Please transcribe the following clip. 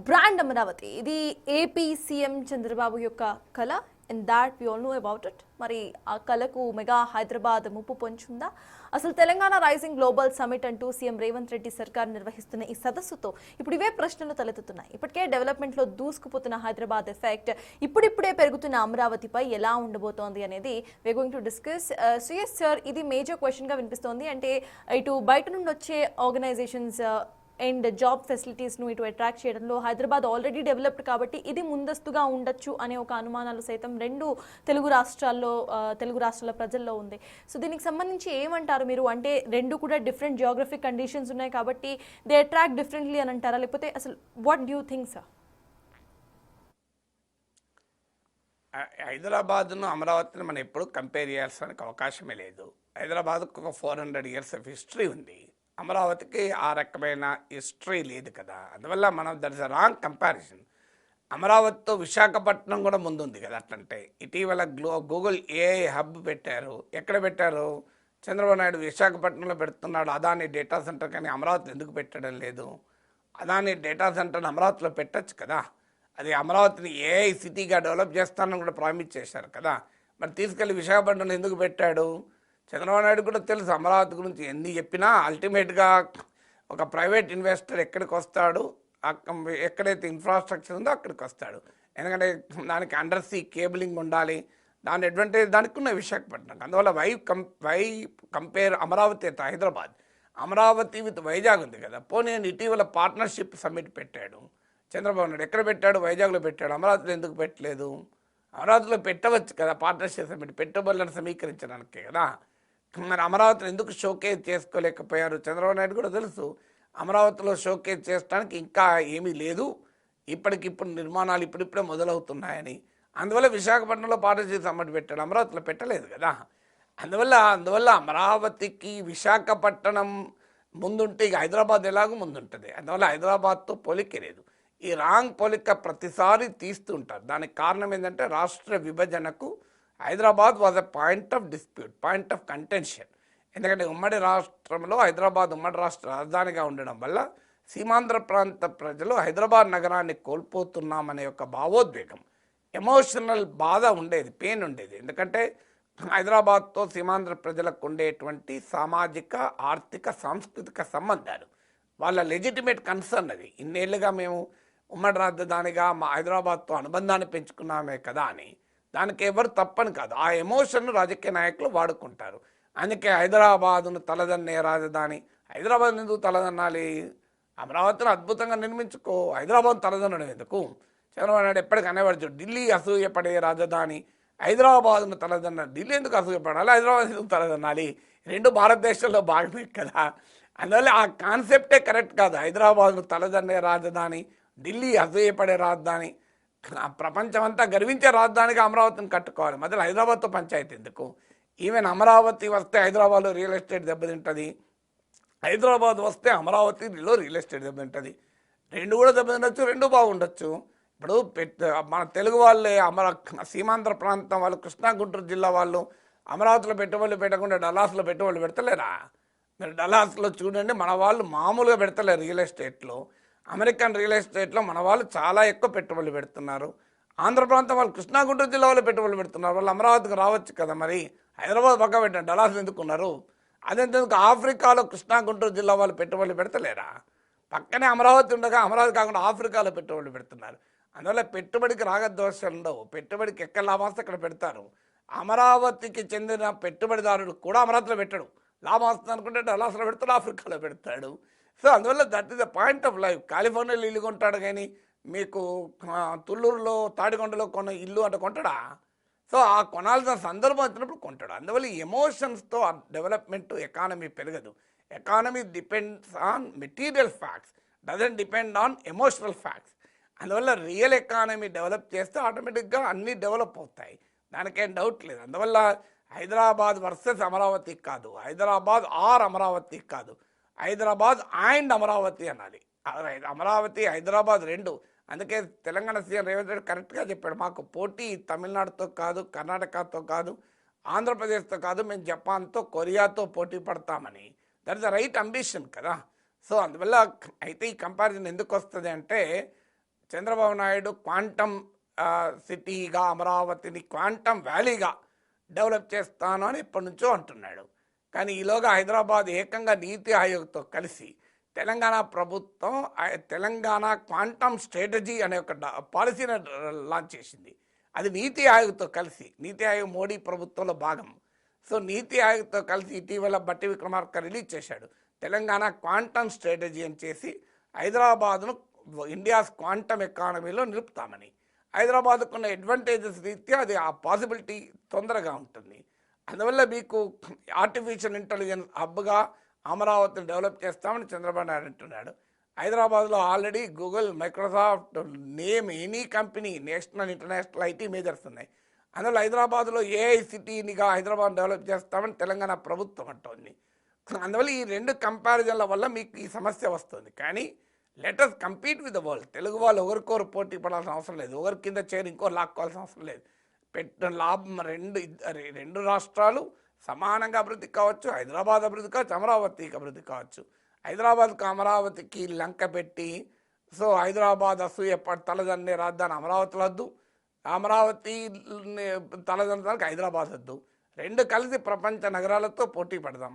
Brand Amaravati ఇది AP CM Chandrababu యొక్క కళ and that we all know about it. మరి ఆ కళకు మెగా హైదరాబాద్ ముప్పు పొంచుందా? అసలు తెలంగాణ రైజింగ్ గ్లోబల్ సమిట్ అంటూ సీఎం రేవంత్ రెడ్డి సర్కార్ నిర్వహిస్తున్న ఈ సదస్సుతో ఇప్పుడు ఇవే ప్రశ్నలు తలెత్తుతున్నాయి. ఇప్పటికే డెవలప్మెంట్లో దూసుకుపోతున్న హైదరాబాద్ ఎఫెక్ట్ ఇప్పుడిప్పుడే పెరుగుతున్న అమరావతిపై ఎలా ఉండబోతోంది అనేది we going to discuss. CS sir, ఇది మేజర్ క్వశ్చన్గా వినిపిస్తోంది. అంటే ఇటు బయట నుండి వచ్చే ఆర్గనైజేషన్స్ అండ్ జాబ్ ఫెసిలిటీస్ను ఇటు అట్రాక్ట్ చేయడంలో హైదరాబాద్ ఆల్రెడీ డెవలప్డ్ కాబట్టి ఇది ముందస్తుగా ఉండొచ్చు అనే ఒక అనుమానాలు సైతం తెలుగు రాష్ట్రాల ప్రజల్లో ఉంది. సో దీనికి సంబంధించి ఏమంటారు మీరు? అంటే రెండు కూడా డిఫరెంట్ జియోగ్రఫిక్ కండిషన్స్ ఉన్నాయి కాబట్టి దే అట్రాక్ట్ డిఫరెంట్లీ అని అంటారా, లేకపోతే అసలు వాట్ డ్యూ థింక్ సార్? హైదరాబాద్ను అమరావతిని మనం ఎప్పుడు కంపేర్ చేయాల్సిన అవకాశమే లేదు. హైదరాబాద్కు ఒక 400 years ఆఫ్ హిస్టరీ ఉంది. అమరావతికి ఆ రకమైన హిస్టరీ లేదు కదా. అందువల్ల మనం that is a wrong comparison. అమరావతితో విశాఖపట్నం కూడా ముందుంది కదా. అట్లంటే ఇటీవల గూగుల్ ఏఐ హబ్ పెట్టారు. ఎక్కడ పెట్టారు? చంద్రబాబు నాయుడు విశాఖపట్నంలో పెడుతున్నాడు అదాని డేటా సెంటర్, కానీ అమరావతిలో ఎందుకు పెట్టడం లేదు? అదాని డేటా సెంటర్ని అమరావతిలో పెట్టచ్చు కదా. అది అమరావతిని ఏఐ సిటీగా డెవలప్ చేస్తానని కూడా ప్రామిస్ చేశారు కదా. మరి తీసుకెళ్ళి విశాఖపట్నంలో ఎందుకు పెట్టాడు? చంద్రబాబు నాయుడు కూడా తెలుసు అమరావతి గురించి ఎన్ని చెప్పినా అల్టిమేట్గా ఒక ప్రైవేట్ ఇన్వెస్టర్ ఎక్కడికి వస్తాడు, ఎక్కడైతే ఇన్ఫ్రాస్ట్రక్చర్ ఉందో అక్కడికి వస్తాడు. ఎందుకంటే దానికి అండర్ సీ కేబులింగ్ ఉండాలి. దాని అడ్వాంటేజ్ దానికి ఉన్న విశాఖపట్నం. అందువల్ల వై కంపేర్ అమరావతి అయితే హైదరాబాద్. అమరావతి విత్ వైజాగ్ ఉంది కదా. పోనీ ఇటీవల పార్ట్నర్షిప్ సమ్మిట్ పెట్టాడు చంద్రబాబు నాయుడు. ఎక్కడ పెట్టాడు? వైజాగ్లో పెట్టాడు. అమరావతిలో ఎందుకు పెట్టలేదు? అమరావతిలో పెట్టవచ్చు కదా. పార్ట్నర్షిప్ సమ్మిట్ పెట్టుబడులను సమీకరించడానికే కదా. మరి అమరావతిని ఎందుకు షోకేజ్ చేసుకోలేకపోయారు? చంద్రబాబు నాయుడు కూడా తెలుసు అమరావతిలో షోకేజ్ చేయడానికి ఇంకా ఏమీ లేదు, ఇప్పటికిప్పుడు నిర్మాణాలు ఇప్పుడిప్పుడే మొదలవుతున్నాయని. అందువల్ల విశాఖపట్నంలో పార్ట్నర్షిప్ సమ్మిట్ పెట్టాడు, అమరావతిలో పెట్టలేదు కదా. అందువల్ల అమరావతికి విశాఖపట్నం ముందుంటే ఇక హైదరాబాద్ ఎలాగో ముందుంటుంది. అందువల్ల హైదరాబాద్తో పోలికే లేదు. ఈ రాంగ్ పోలిక ప్రతిసారి తీస్తుంటారు. దానికి కారణం ఏంటంటే రాష్ట్ర విభజనకు Hyderabad was a point of dispute, point of contention. ఎందుకంటే ఉమ్మడి రాష్ట్రంలో హైదరాబాద్ ఉమ్మడి రాష్ట్ర రాజధానిగా ఉండడం వల్ల సీమాంధ్ర ప్రాంత ప్రజలు హైదరాబాద్ నగరాన్ని కోల్పోతున్నామనే ఒక భావోద్వేగం, ఎమోషనల్ బాధ ఉండేది, పెయిన్ ఉండేది. ఎందుకంటే హైదరాబాద్తో సీమాంధ్ర ప్రజలకు ఉండేటువంటి సామాజిక, ఆర్థిక, సాంస్కృతిక సంబంధాలు వాళ్ళ లెజిటిమేట్ కన్సర్న్ అది. ఇన్నేళ్ళుగా మేము ఉమ్మడి రాజధానిగా మా హైదరాబాద్తో అనుబంధాన్ని పెంచుకున్నామే కదా అని. దానికి ఎవరు తప్పని కాదు. ఆ ఎమోషన్ను రాజకీయ నాయకులు వాడుకుంటారు. అందుకే హైదరాబాదును తలదన్నే రాజధాని. హైదరాబాద్ ఎందుకు తలదన్నాలి? అమరావతిని అద్భుతంగా నిర్మించుకో, హైదరాబాద్ తలదన్నడం ఎందుకు? చంద్రబాబు నాయుడు ఎప్పటికీ అనేవాడు, ఢిల్లీ అసూయపడే రాజధాని, హైదరాబాదును తలదన్న. ఢిల్లీ ఎందుకు అసూయపడాలి? హైదరాబాద్ ఎందుకు తలదన్నాలి? రెండు భారతదేశంలో భాగమే కదా. అందువల్ల ఆ కాన్సెప్టే కరెక్ట్ కాదు. హైదరాబాద్ను తలదన్నే రాజధాని, ఢిల్లీ అసూయపడే రాజధాని, ప్రపంచం అంతా గర్వించే రాజధానిగా అమరావతిని కట్టుకోవాలి. మధ్యలో హైదరాబాద్తో పంచాయతీ ఎందుకు? ఈవెన్ అమరావతి వస్తే హైదరాబాద్లో రియల్ ఎస్టేట్ దెబ్బతింటుంది, హైదరాబాద్ వస్తే అమరావతిలో రియల్ ఎస్టేట్ దెబ్బతింటుంది. రెండు కూడా దెబ్బతినొచ్చు, రెండు బాగుండొచ్చు. ఇప్పుడు మన తెలుగు వాళ్ళే సీమాంధ్ర ప్రాంతం వాళ్ళు, కృష్ణా గుంటూరు జిల్లా వాళ్ళు అమరావతిలో పెట్టుబడులు పెట్టకుండా డల్లాస్లో పెట్టుబడులు పెడతలేరా? మీరు డల్లాస్లో చూడండి, మన వాళ్ళు మామూలుగా పెడతలేరు రియల్ ఎస్టేట్లో. అమెరికన్ రియల్ ఎస్టేట్లో మన వాళ్ళు చాలా ఎక్కువ పెట్టుబడులు పెడుతున్నారు. ఆంధ్ర ప్రాంతం వాళ్ళు కృష్ణా గుంటూరు జిల్లా వాళ్ళు పెట్టుబడులు పెడుతున్నారు. వాళ్ళు అమరావతికి రావచ్చు కదా. మరి హైదరాబాద్ పక్క పెట్టండి, డల్లాస్ ఎందుకున్నారు? అదేందుకు ఆఫ్రికాలో కృష్ణా గుంటూరు జిల్లా వాళ్ళు పెట్టుబడులు పెడతలేరా? పక్కనే అమరావతి ఉండగా అమరావతి కాకుండా ఆఫ్రికాలో పెట్టుబడులు పెడుతున్నారు. అందువల్ల పెట్టుబడికి రాగద్వేషాలు ఉండవు. పెట్టుబడికి ఎక్కడ లాభాస్తే అక్కడ పెడతారు. అమరావతికి చెందిన పెట్టుబడిదారుడు కూడా అమరావతిలో పెట్టడు. లాభం వస్తుంది అనుకుంటే డల్లాస్లో పెడతాడు, ఆఫ్రికాలో పెడతాడు. సో అందువల్ల that is the point of life. కాలిఫోర్నియాలో ఇల్లు కొంటాడు, కానీ మీకు తుళ్ళూరులో తాడికొండలో కొన్న ఇల్లు అంటే కొంటాడా? సో ఆ కొనాల్సిన సందర్భం వచ్చినప్పుడు కొంటాడు. అందువల్ల ఈ ఎమోషన్స్తో డెవలప్మెంట్ ఎకానమీ పెరగదు. Economy depends on material facts, doesn't depend on emotional facts. అందువల్ల రియల్ ఎకానమీ డెవలప్ చేస్తే ఆటోమేటిక్గా అన్నీ డెవలప్ అవుతాయి, దానికేం డౌట్ లేదు. అందువల్ల హైదరాబాద్ వర్సెస్ అమరావతి కాదు, హైదరాబాద్ ఆర్ అమరావతి కాదు, హైదరాబాద్ అండ్ అమరావతి అనాలి. అమరావతి హైదరాబాద్ రెండు. అందుకే తెలంగాణ సీఎం రేవంత్ రెడ్డి కరెక్ట్గా చెప్పాడు, మాకు పోటీ తమిళనాడుతో కాదు, కర్ణాటకతో కాదు, ఆంధ్రప్రదేశ్తో కాదు, మేము జపాన్తో, కొరియాతో పోటీ పడతామని. That is the right ambition కదా. సో అందువల్ల అయితే ఈ కంపారిజన్ ఎందుకు వస్తుంది అంటే చంద్రబాబు నాయుడు క్వాంటమ్ సిటీగా అమరావతిని క్వాంటమ్ వ్యాలీగా డెవలప్ చేస్తాను అని ఎప్పటి నుంచో అంటున్నాడు. కానీ ఈలోగా హైదరాబాద్ ఏకంగా నీతి ఆయోగ్తో కలిసి తెలంగాణ ప్రభుత్వం తెలంగాణ క్వాంటమ్ స్ట్రాటజీ అనే ఒక పాలసీని లాంచ్ చేసింది. అది నీతి ఆయోగ్తో కలిసి, నీతి ఆయోగ్ మోడీ ప్రభుత్వంలో భాగం. సో నీతి ఆయోగ్తో కలిసి ఇటీవల బట్టి విక్రమార్క రిలీజ్ చేశాడు. తెలంగాణ క్వాంటమ్ స్ట్రాటజీ అని చేసి హైదరాబాద్ను ఇండియాస్ క్వాంటమ్ ఎకానమీలో నిలుపుతామని. హైదరాబాద్కు ఉన్న అడ్వాంటేజెస్ రీత్యా అది ఆ పాసిబిలిటీ తొందరగా ఉంటుంది. అందువల్ల మీకు ఆర్టిఫిషియల్ ఇంటెలిజెన్స్ హబ్గా అమరావతిని డెవలప్ చేస్తామని చంద్రబాబు నాయుడు అంటున్నాడు. హైదరాబాద్లో already Google, Microsoft, name any company, national international IT majors ఉన్నాయి. అందువల్ల హైదరాబాద్లో ఏఐ సిటీనిగా హైదరాబాద్ డెవలప్ చేస్తామని తెలంగాణ ప్రభుత్వం అంటోంది. అందువల్ల ఈ రెండు కంపారిజన్ల వల్ల మీకు ఈ సమస్య వస్తుంది. కానీ letters compete with the world. Telugu వాళ్ళు ఒకరికొకరు పోటీ పడాల్సిన అవసరం లేదు, ఒకరి కింద చేరి ఇంకోరు లాక్కోవాల్సిన అవసరం లేదు. పెట్టిన లాభం రెండు రాష్ట్రాలు సమానంగా అభివృద్ధి కావచ్చు, హైదరాబాద్ అభివృద్ధి కావచ్చు, అమరావతికి అభివృద్ధి కావచ్చు. హైదరాబాద్కు అమరావతికి లంక పెట్టి సో హైదరాబాద్ అసూయ తలదన్నే రాజధాని అమరావతిలో వద్దు, అమరావతి తలదనడానికి హైదరాబాద్ వద్దు. రెండు కలిసి ప్రపంచ నగరాలతో పోటీ పడదాం.